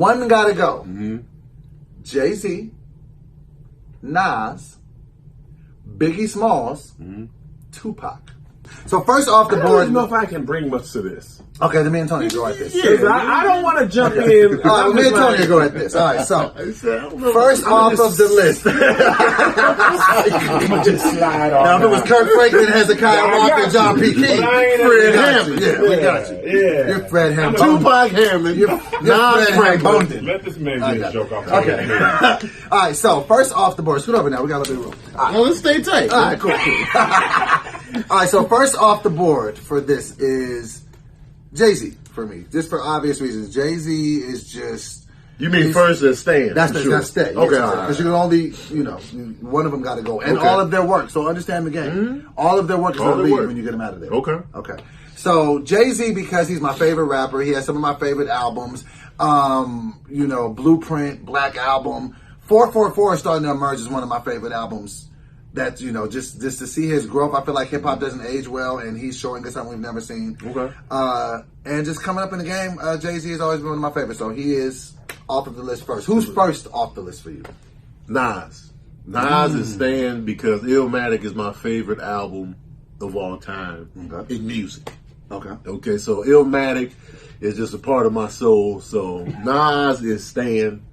one gotta go. Jay-Z, Nas, Biggie Smalls, Tupac. So first off the I board. don't know if I can bring much to this. Okay, then me and Tony go at this. Yeah, I don't want to jump in. All right, me and Tony go at this. All right, so first off of the list. Just slide off. Now, if it was Kirk Franklin, Hezekiah Walker, John P. King, Fred Hammond. Yeah, we got you. Yeah. You're Fred Hammond. Tupac Hammond. You're Fred Hammond. Let this man get a joke off. Okay. All right, so first off the board. Scoot over now. We got a little bit of room. All right. Well, let's stay tight. All right, cool. All right, so first off the board for this is Jay-Z for me, just for obvious reasons. Jay-Z is just. You mean first as stand? That's stay. Okay, because you can only, one of them got to go, and all of their work. So understand the game. All of their work is going to leave when you get them out of there. Okay. So Jay-Z, because he's my favorite rapper, he has some of my favorite albums. Blueprint, Black Album, 444 is starting to emerge as one of my favorite albums. That, just to see his growth, I feel like hip hop doesn't age well, and he's showing us something we've never seen. Okay. And just coming up in the game, Jay-Z has always been one of my favorites, so he is off of the list first. Who's first off the list for you? Nas. Nas is staying because Illmatic is my favorite album of all time in music. Okay, so Illmatic is just a part of my soul, so Nas is staying.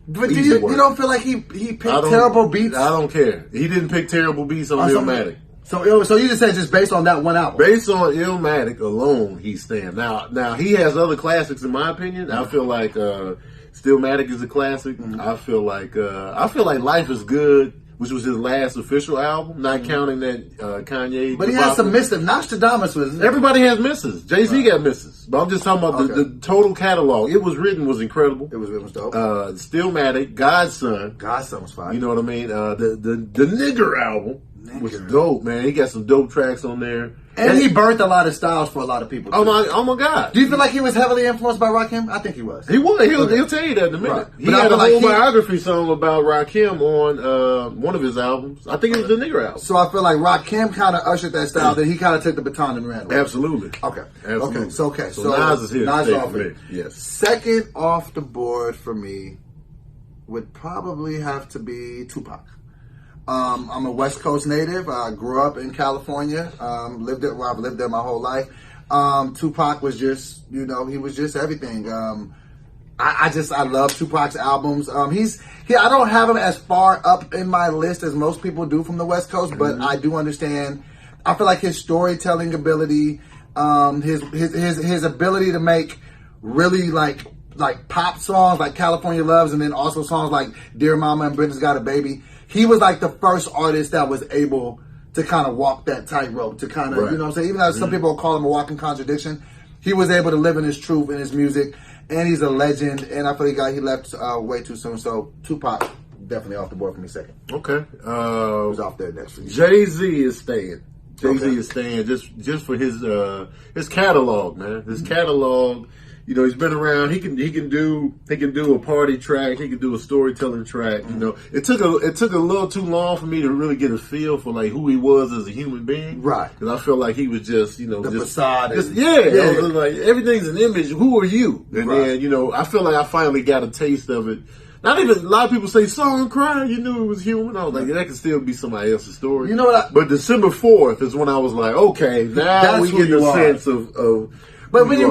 But you don't feel like he picked terrible beats? I don't care. He didn't pick terrible beats on Illmatic. So you just said just based on that one album? Based on Illmatic alone, he's staying. Now he has other classics in my opinion. I feel like Stillmatic is a classic. I feel like Life is Good, which was his last official album, not counting that Kanye. But he has some misses. Nostradamus was. Everybody has misses. Jay-Z got misses. But I'm just talking about the total catalog. It Was Written was incredible. It was dope. Stillmatic, Godson. Godson was fine. You know what I mean? The Nigger album was dope, man. He got some dope tracks on there. And he birthed a lot of styles for a lot of people, too. Oh my God. Do you feel like he was heavily influenced by Rakim? I think he was. He was. He'll tell you that in a minute. Right. He had a whole biography song about Rakim on one of his albums. I think it was the Nigger album. So I feel like Rakim kind of ushered that style, then he kind of took the baton and ran with it. Absolutely. Okay. Absolutely. So Nas is here. Nas off it. Yes. Second off the board for me would probably have to be Tupac. I'm a West Coast native. I grew up in California. I've lived there my whole life. Tupac was just, he was just everything. I love Tupac's albums. I don't have him as far up in my list as most people do from the West Coast, but I do understand. I feel like his storytelling ability, his ability to make really like pop songs like California Loves, and then also songs like Dear Mama and Brenda's Got a Baby. He was like the first artist that was able to kind of walk that tightrope, to kind of, you know what I'm saying? Even though some people call him a walking contradiction, he was able to live in his truth in his music, and he's a legend, and I feel like he left way too soon. So Tupac, definitely off the board for me second. Okay. Who's off there next for you? Jay-Z is staying. Jay-Z is staying just for his catalog, man. His catalog. He's been around. He can do a party track. He can do a storytelling track. It took a little too long for me to really get a feel for like who he was as a human being. Right. Because I feel like he was just the facade. Like everything's an image. Who are you? And then I feel like I finally got a taste of it. Not even a lot of people say "Saw him cry." You knew it was human. I was like, that could still be somebody else's story. You know what? But December 4th is when I was like, okay, now we get a sense of. But when you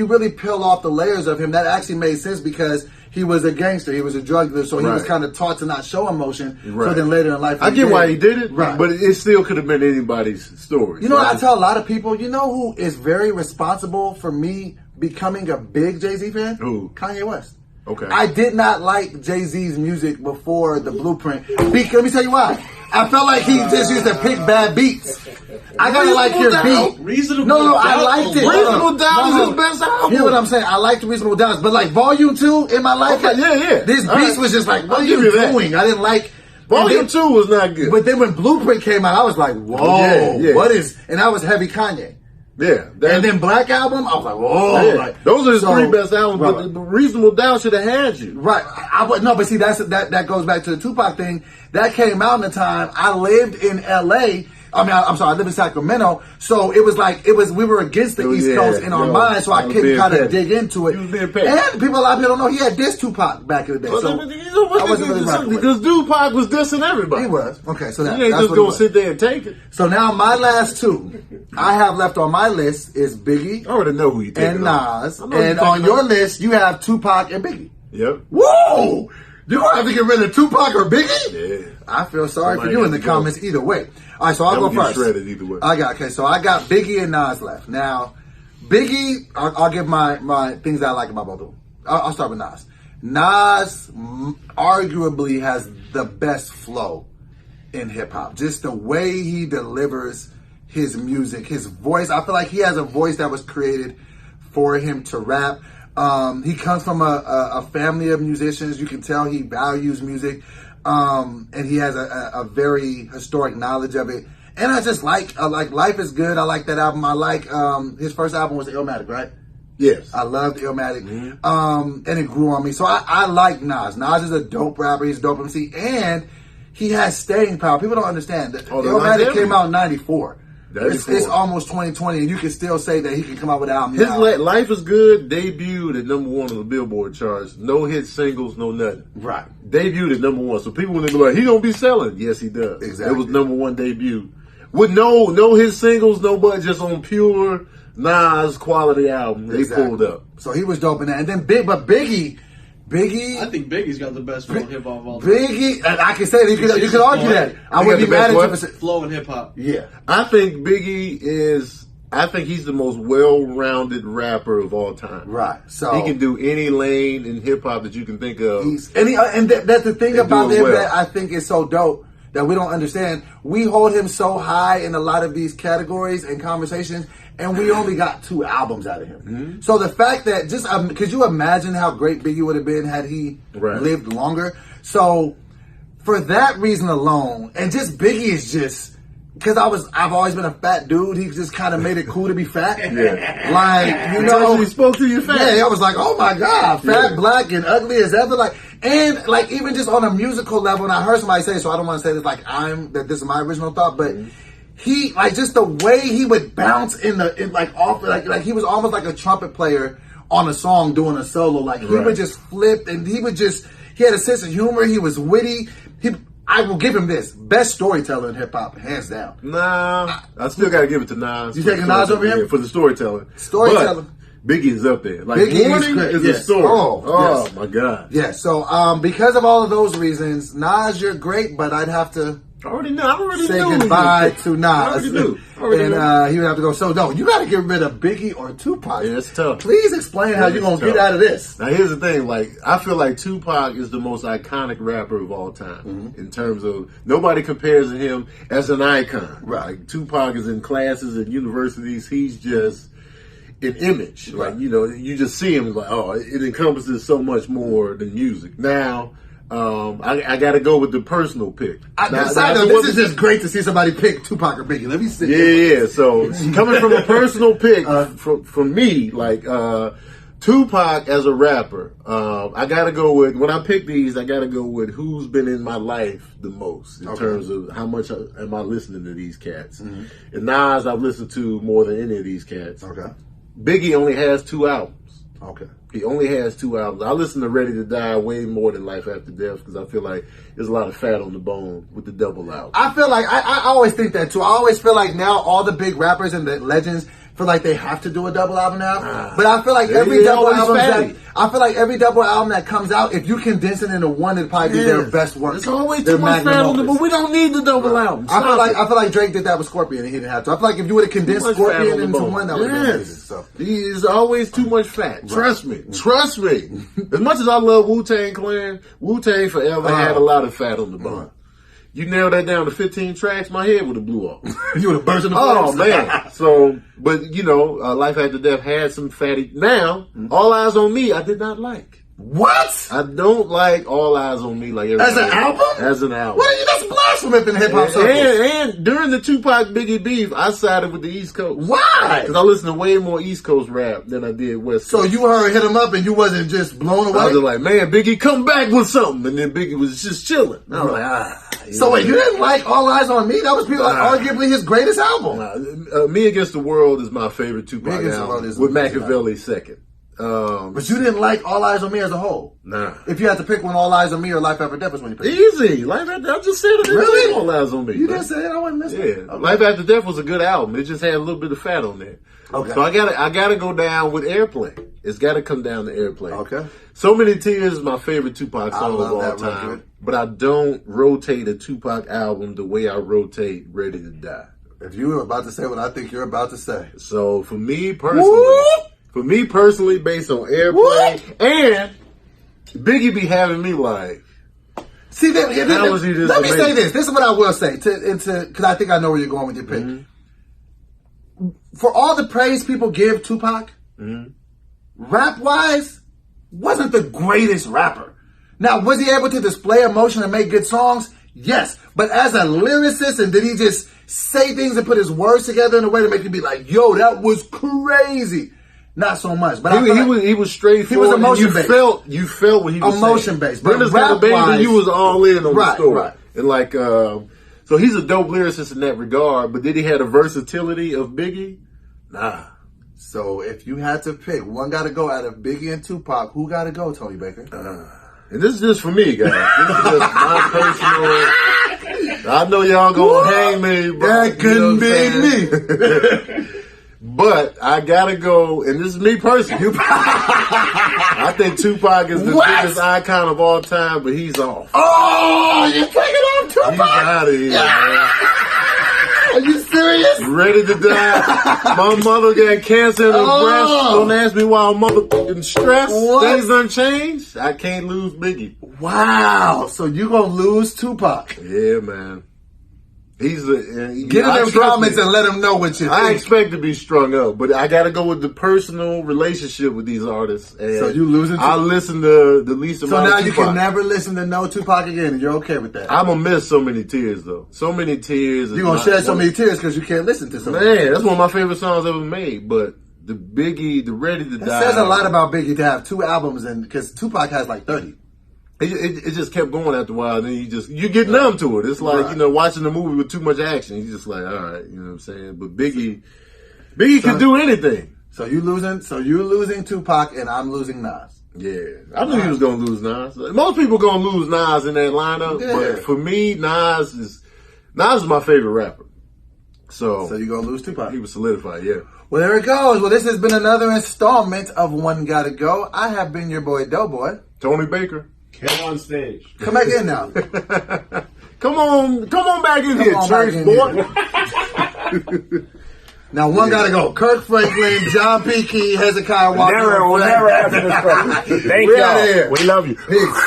really peel off the layers of him, that actually made sense because he was a gangster, he was a drug dealer, so he was kind of taught to not show emotion. Right. So then later in life, I get why he did it, right? But it still could have been anybody's story. You know what I tell a lot of people? You know who is very responsible for me becoming a big Jay-Z fan? Who? Kanye West. Okay. I did not like Jay-Z's music before the Blueprint. Let me tell you why. I felt like he just used to pick bad beats. I gotta like your beat. Reasonable No, Doubt. I liked it. Reasonable Doubt is his best album. Hear what I'm saying? I liked Reasonable Doubt, but like Volume 2 in my life, this beat was just like, what are you doing? I didn't like. Volume 2 was not good. But then when Blueprint came out, I was like, whoa, what is? And I was heavy Kanye. Yeah, and then Black Album, I was like, whoa. Yeah. Like, those are his three best albums, right. But the Reasonable Doubt should have had you. Right. No, but see, that goes back to the Tupac thing. That came out in the time I lived in L.A., I'm sorry, I live in Sacramento. So it was like, we were against the East Coast in our minds, so I couldn't kind of dig into it. And a lot of people don't know he had dissed Tupac back in the day. Well, so I wasn't really rocking with it. Because Tupac was dissing everybody. He was. Okay, so you ain't just going to sit there and take it. So now my last two I have left on my list is Biggie. I already know who you taking and Nas. And on your list, you have Tupac and Biggie. Yep. Whoa! You don't have to get rid of Tupac or Biggie? Yeah. I feel sorry for you in the comments either way. All right, so I'll go first. Shredded either way. So I got Biggie and Nas left. Now, Biggie, I'll give my things that I like about both of them. I'll start with Nas. Nas arguably has the best flow in hip hop. Just the way he delivers his music, his voice. I feel like he has a voice that was created for him to rap. He comes from a family of musicians. You can tell he values music. And he has a very historic knowledge of it. And I just like Life is Good. I like that album. I like his first album was Illmatic, right? Yes. I loved Illmatic. Mm-hmm. And it grew on me. So I like Nas. Nas is a dope rapper. He's a dope MC. And he has staying power. People don't understand. Illmatic came out in 94. It's almost 2020, and you can still say that he can come out with an album. His Life is Good debuted at #1 on the Billboard charts. No hit singles, no nothing. Right. Debuted at #1. So people when they be like, he don't be selling. Yes, he does. Exactly. It was #1 debut. With no hit singles, no but just on pure Nas quality album. They pulled up. So he was dope in that. And then Biggie. I think Biggie's got the best flow in hip hop of all time. Biggie, and I can say that you could argue that. I wouldn't be mad at you. Flow in hip hop. Yeah. I think Biggie he's the most well-rounded rapper of all time. Right. So he can do any lane in hip hop that you can think of. That's the thing about him that I think is so dope that we don't understand. We hold him so high in a lot of these categories and conversations, and we only got 2 albums out of him. Mm-hmm. So the fact that could you imagine how great Biggie would have been had he lived longer? So for that reason alone, and just Biggie is just, because I've always been a fat dude, he just kind of made it cool to be fat. Yeah. Like, he spoke to you fat. Yeah, I was like, oh my God, fat, black, and ugly as ever. And even just on a musical level, and I heard somebody say, so I don't want to say this that this is my original thought, but he, just the way he would bounce he was almost like a trumpet player on a song doing a solo. He would just flip, and he had a sense of humor. He was witty. I will give him this. Best storyteller in hip hop, hands down. Nah, I still got to give it to Nas. You taking Nas over him? Yeah, for the storytelling. Storyteller. Biggie is up there. Biggie Warning is a story. Oh my God. Yeah, so because of all of those reasons, Nas, you're great, but I'd have to I already knew. Say goodbye to Nas. I already knew. He would have to go. So, no, you got to get rid of Biggie or Tupac. Yeah, it's tough. Please explain how you're going to get out of this. Now, here's the thing. I feel like Tupac is the most iconic rapper of all time in terms of nobody compares to him as an icon. Right. Tupac is in classes at universities. He's just an image. Right. You just see him it encompasses so much more than music. Now, I got to go with the personal pick. This is just great to see somebody pick Tupac or Biggie. Let me see. Yeah. So coming from a personal pick, from me, Tupac as a rapper, I got to go with, when I pick these, I got to go with who's been in my life the most in terms of how much am I listening to these cats. And Nas, I've listened to more than any of these cats. Okay. Biggie only has 2 albums. Okay. He only has 2 albums. I listen to Ready to Die way more than Life After Death because I feel like there's a lot of fat on the bone with the double album. I feel like, I always think that too. I always feel like now all the big rappers and the legends feel like they have to do a double album now. But I feel like every double album that comes out, if you condense it into one, it'd probably be their best work. It's always too much fat on the bone. We don't need the double album. I feel like Drake did that with Scorpion and he didn't have to. I feel like if you would have condensed Scorpion into one, that would have been amazing. So. There's always too much fat. Trust me. Trust me. As much as I love Wu-Tang Clan, Wu-Tang forever had a lot of fat on the bone. You narrow that down to 15 tracks, my head would have blew off. You would have burst in the flames. Oh, man. So, but, Life After Death had some fatty. Now, All Eyes on Me, I did not like. What? I don't like All Eyes on Me like everybody. As an album? As an album. What are you? That's blasphemy in hip hop circles. And during the Tupac Biggie beef, I sided with the East Coast. Why? Because I listened to way more East Coast rap than I did West Coast. So you heard Hit 'Em Up and you wasn't just blown away? I was like, man, Biggie, come back with something. And then Biggie was just chilling. I was like, So wait, you didn't like All Eyes on Me? That was arguably his greatest album. Me Against the World is my favorite Tupac album, with Machiavelli second. But you didn't like All Eyes on Me as a whole? Nah. If you had to pick one, All Eyes on Me or Life After Death was when you picked Easy. Life After Death. I just said it. Really? All Eyes on Me. You didn't say it. I wasn't listening. Yeah. Okay. Life After Death was a good album. It just had a little bit of fat on there. Okay. So I gotta go down with Airplane. It's gotta come down to Airplane. Okay. So Many Tears is my favorite Tupac song of all time. Record. But I don't rotate a Tupac album the way I rotate Ready to Die. If you were about to say what I think you're about to say. So for me personally, based on Airplane, and Biggie be having me like, see, let me say this. This is what I will say because I think I know where you're going with your pick. Mm-hmm. For all the praise people give Tupac, rap-wise, wasn't the greatest rapper. Now, was he able to display emotion and make good songs? Yes. But as a lyricist, and did he just say things and put his words together in a way to make you be like, yo, that was crazy? Not so much. But he was straightforward. He was emotion-based. You felt what he was emotion-based. Brenda's Got a Baby, you was all in on the story. Right. And like, so he's a dope lyricist in that regard, but did he have the versatility of Biggie? Nah. So if you had to pick, one got to go out of Biggie and Tupac, who got to go, Tony Baker? And this is just for me, guys. This is just my personal. I know y'all gonna hang me, but that couldn't be me. But I gotta go, and this is me personally. I think Tupac is the biggest icon of all time, but he's off. Oh, you're taking off Tupac? He's out of here, man. Are you serious? Ready to die. My mother got cancer in her breast. Don't ask me why I'm motherfucking stressed. Things unchanged. I can't lose Biggie. Wow. So you gonna lose Tupac? Yeah, man. He's get in them comments and let him know what you think. I expect to be strung up, but I got to go with the personal relationship with these artists. And so you losing? I listen to the least amount. So now of you can never listen to no Tupac again, and you're okay with that? I'm gonna miss So Many Tears though. So Many Tears. You're gonna shed so many tears because you can't listen to so many. Man, that's one of my favorite songs ever made. But the Biggie, the Ready to Die. That says a lot about Biggie to have 2 albums, and because Tupac has like 30. It just kept going after a while, and then you get numb to it. It's like, watching a movie with too much action. You just like, all right, you know what I'm saying? But Biggie could do anything. So you're losing Tupac, and I'm losing Nas. Yeah. I knew he was going to lose Nas. Most people going to lose Nas in that lineup, but for me, Nas is my favorite rapper. So you're going to lose Tupac. He was solidified, yeah. Well, there it goes. Well, this has been another installment of One Gotta Go. I have been your boy, Doughboy. Tony Baker. Come on stage. Come back in now. Come on back in here, church boy. Now, one gotta go. Kirk Franklin, John P. Key, Hezekiah Walker. We'll never answer this question. Thank y'all. We love you. Peace.